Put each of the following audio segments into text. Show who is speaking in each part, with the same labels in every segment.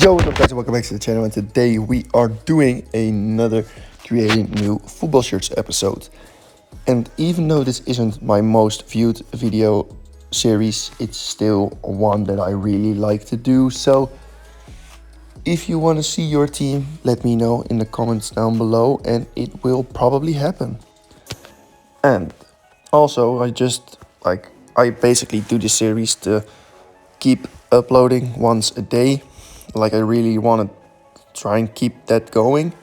Speaker 1: Yo, what's up guys, welcome back to the channel, and today we are doing another creating new football shirts episode. And even though this isn't my most viewed video series, it's still one that I really like to do. So if you want to see your team, let me know in the comments down below and it will probably happen. And also I basically do this series to keep uploading once a day. Like I really want to try and keep that going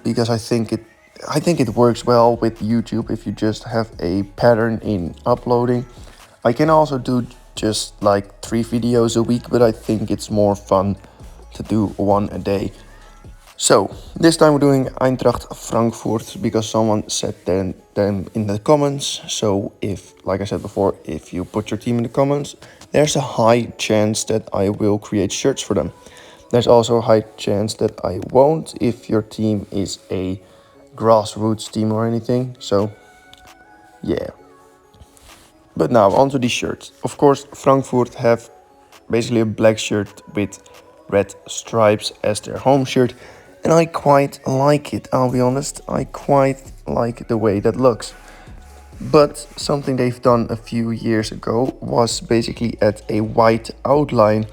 Speaker 1: because I think it works well with YouTube if you just have a pattern in uploading. I can also do just like 3 videos a week, but I think it's more fun to do one a day. So this time we're doing Eintracht Frankfurt because someone said them in the comments. So if, like I said before, if you put your team in the comments, there's a high chance that I will create shirts for them. There's also a high chance that I won't if your team is a grassroots team or anything. So yeah. But now onto these shirts. Of course, Frankfurt have basically a black shirt with red stripes as their home shirt. And I quite like it, I'll be honest. I quite like the way that looks. But something they've done a few years ago was basically add a white outline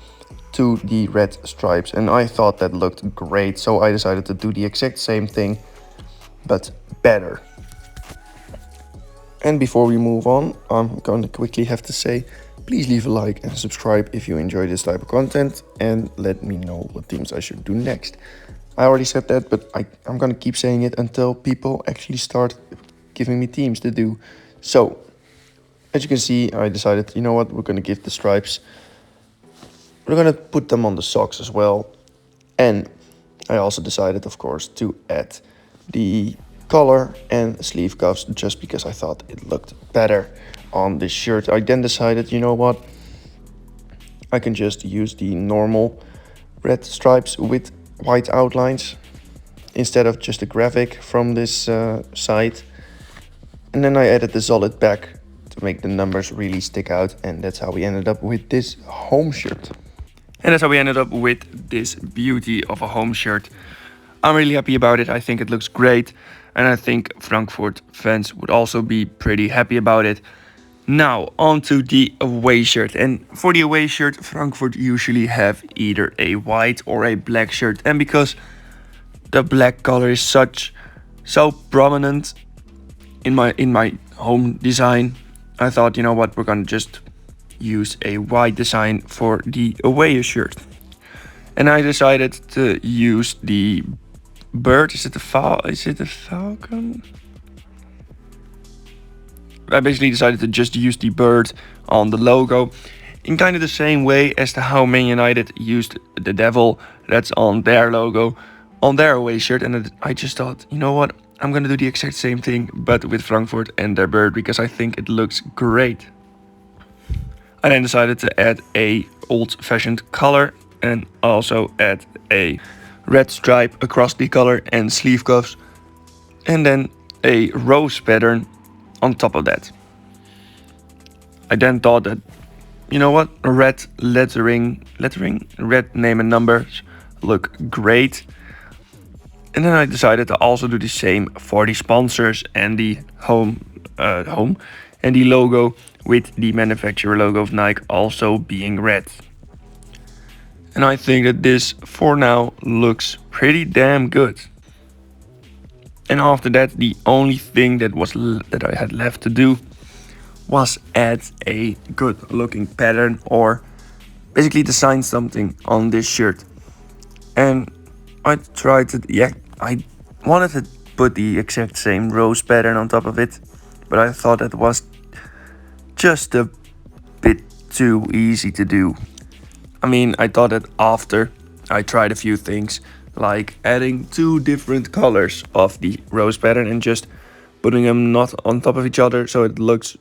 Speaker 1: to the red stripes. And I thought that looked great, so I decided to do the exact same thing, but better. And before we move on, I'm going to quickly have to say, please leave a like and subscribe if you enjoy this type of content, and let me know what teams I should do next. I already said that, but I'm gonna keep saying it until people actually start giving me teams to do. So, as you can see, I decided, you know what, we're gonna give the stripes. We're gonna put them on the socks as well. And I also decided, of course, to add the collar and sleeve cuffs just because I thought it looked better on this shirt. I then decided, you know what, I can just use the normal red stripes with white outlines instead of just a graphic from this site. And then I added the solid back to make the numbers really stick out, and that's how we ended up with this home shirt. And that's how we ended up with this beauty of a home shirt. I'm really happy about it. I think it looks great, and I think Frankfurt fans would also be pretty happy about it. Now, on to the away shirt. And for the away shirt, Frankfurt usually have either a white or a black shirt. And because the black color is so prominent in my home design, I thought, you know what, we're gonna just use a white design for the away shirt. And I decided to use the bird. Is it a falcon? I basically decided to just use the bird on the logo in kind of the same way as how Man United used the devil that's on their logo on their away shirt. And I just thought, you know what, I'm gonna do the exact same thing but with Frankfurt and their bird because I think it looks great. I then decided to add a old-fashioned color and also add a red stripe across the collar and sleeve cuffs, and then a rose pattern on top of that. I then thought that, you know what, red lettering, red name and numbers look great. And then I decided to also do the same for the sponsors and the home and the logo, with the manufacturer logo of Nike also being red. And I think that this for now looks pretty damn good. And after that, the only thing that I had left to do was add a good looking pattern, or basically design something on this shirt. And I wanted to put the exact same rose pattern on top of it, but I thought that was just a bit too easy to do. I mean, I thought that after I tried a few things, like adding 2 different colors of the rose pattern and just putting them not on top of each other so it looks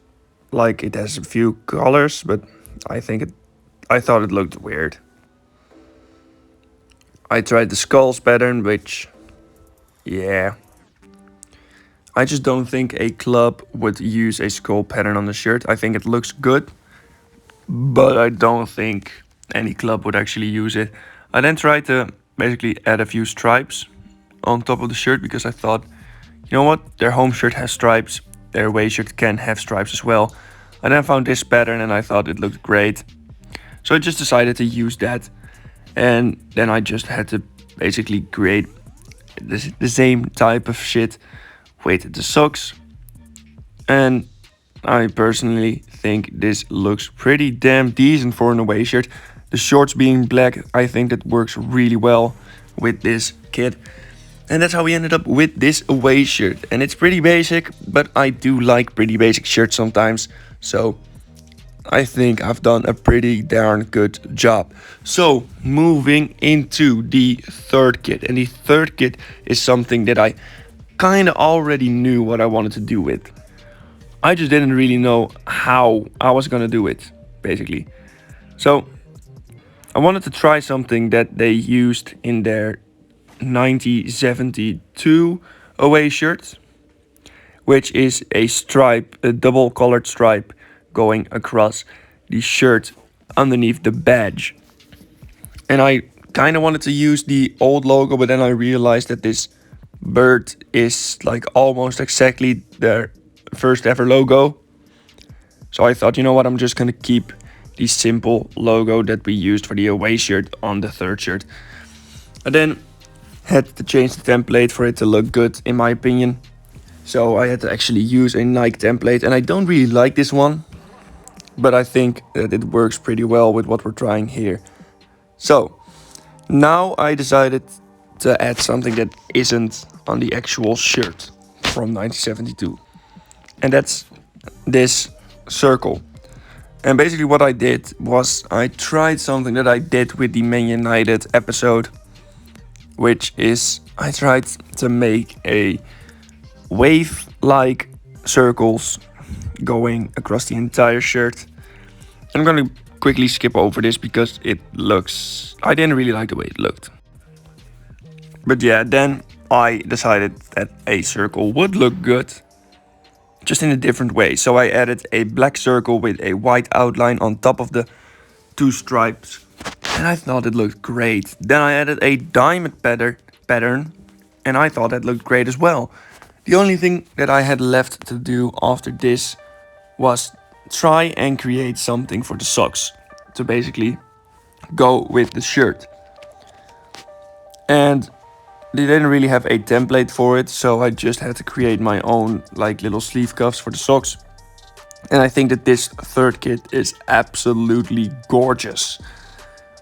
Speaker 1: like it has a few colors, but I thought it looked weird. I tried the skulls pattern, which, yeah, I just don't think a club would use a skull pattern on the shirt. I think it looks good, but I don't think any club would actually use it. I then tried to basically add a few stripes on top of the shirt because I thought, you know what, their home shirt has stripes, their away shirt can have stripes as well. I then found this pattern and I thought it looked great. So I just decided to use that. And then I just had to basically create the same type of shit with the socks. And I personally think this looks pretty damn decent for an away shirt. The shorts being black, I think that works really well with this kit. And that's how we ended up with this away shirt. And it's pretty basic, but I do like pretty basic shirts sometimes. So I think I've done a pretty darn good job. So moving into the third kit. And the third kit is something that I kind of already knew what I wanted to do with. I just didn't really know how I was gonna do it, basically. So I wanted to try something that they used in their 1972 away shirt, which is a stripe, a double colored stripe going across the shirt underneath the badge. And I kind of wanted to use the old logo, but then I realized that this bird is like almost exactly their first ever logo. So I thought, you know what, I'm just gonna keep the simple logo that we used for the away shirt on the third shirt. I then had to change the template for it to look good, in my opinion. So I had to actually use a Nike template, and I don't really like this one, but I think that it works pretty well with what we're trying here. So now I decided to add something that isn't on the actual shirt from 1972. And that's this circle. And basically what I did was I tried something that I did with the Man United episode, which is I tried to make a wave-like circles going across the entire shirt. I'm gonna quickly skip over this because I didn't really like the way it looked. But yeah, then I decided that a circle would look good, just in a different way. So I added a black circle with a white outline on top of the two stripes. And I thought it looked great. Then I added a diamond pattern. And I thought that looked great as well. The only thing that I had left to do after this was try and create something for the socks to basically go with the shirt. And they didn't really have a template for it, so I just had to create my own like little sleeve cuffs for the socks. And I think that this third kit is absolutely gorgeous.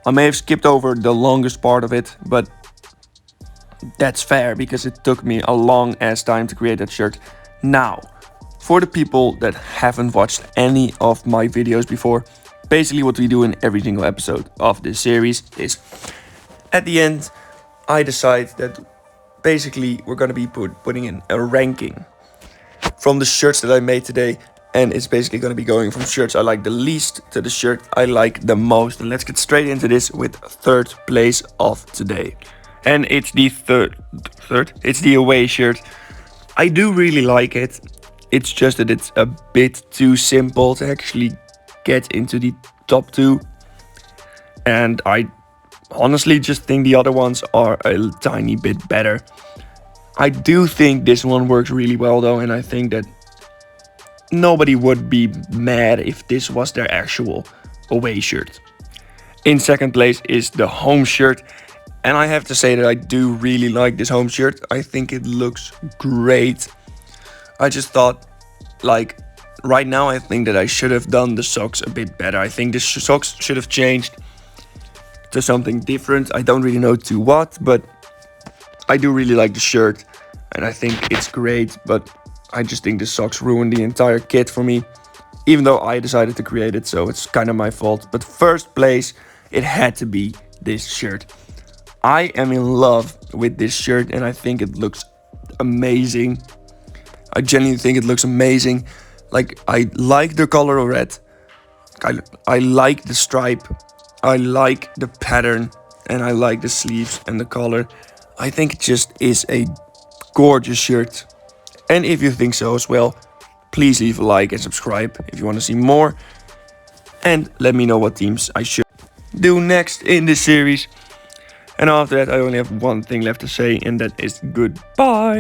Speaker 1: I may have skipped over the longest part of it, but that's fair because it took me a long ass time to create that shirt. Now, for the people that haven't watched any of my videos before, basically what we do in every single episode of this series is at the end I decide that basically we're gonna be putting in a ranking from the shirts that I made today, and it's basically gonna be going from shirts I like the least to the shirt I like the most. And let's get straight into this with third place of today. And it's the it's the away shirt. I do really like it. It's just that it's a bit too simple to actually get into the top two. And I honestly just think the other ones are a tiny bit better. I do think this one works really well though, and I think that nobody would be mad if this was their actual away shirt. In second place is the home shirt, and I have to say that I do really like this home shirt. I think it looks great. I just thought, like, right now I think that I should have done the socks a bit better. I think the socks should have changed to something different. I don't really know to what, but I do really like the shirt and I think it's great, but I just think the socks ruined the entire kit for me, even though I decided to create it, so it's kind of my fault. But first place, it had to be this shirt. I am in love with this shirt and I think it looks amazing. I genuinely think it looks amazing. Like, I like the color red. I like the stripe. I like the pattern. And I like the sleeves and the color. I think it just is a gorgeous shirt. And if you think so as well, please leave a like and subscribe if you want to see more. And let me know what teams I should do next in this series. And after that, I only have one thing left to say, and that is goodbye.